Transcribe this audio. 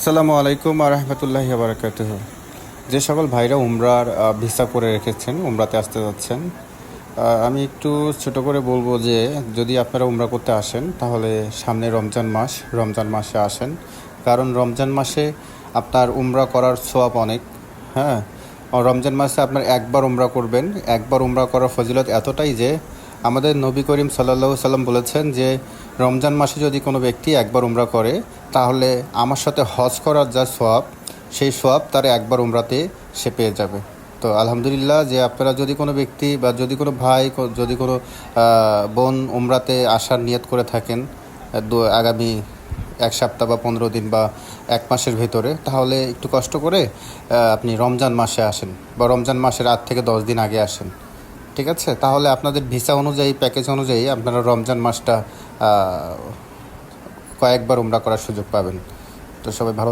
আসসালামু আলাইকুম রহমতুল্লাহি বারাকাতুহু। যে সকল ভাইরা উমরার ভিসা করে রেখেছেন, উমরাতে আসতে যাচ্ছেন, আমি একটু ছোট করে বলবো যে যদি আপনারা উমরা করতে আসেন তাহলে সামনে রমজান মাসে আসেন। কারণ রমজান মাসে আপনার উমরা করার সওয়াব অনেক। হ্যাঁ, রমজান মাসে আপনার একবার উমরা করবেন। একবার উমরা করার ফজিলত এতটাই যে আমাদের নবী করিম সাল্লাল্লাহু সাল্লাম বলেছেন যে রমজান মাসে যদি কোনো ব্যক্তি একবার উমরা করে তাহলে আমার সাথে হজ করার যা সওয়াব, সেই সওয়াব তার একবার উমরাতে সে পেয়ে যাবে। তো আলহামদুলিল্লাহ, যে আপনারা যদি কোনো ব্যক্তি বা যদি কোনো ভাই যদি কোনো বোন উমরাতে আসার নিয়ত করে থাকেন আগামী এক সপ্তাহ বা 15 দিন বা এক মাসের ভেতরে, তাহলে একটু কষ্ট করে আপনি রমজান মাসে আসেন বা রমজান মাসের 8 থেকে 10 দিন আগে আসেন। ঠিক আছে? তাহলে আপনাদের ভিসা অনুযায়ী, প্যাকেজ অনুযায়ী আপনারা রমজান মাসটা কয়েকবার উমরা করার সুযোগ পাবেন। তো সবাই ভালো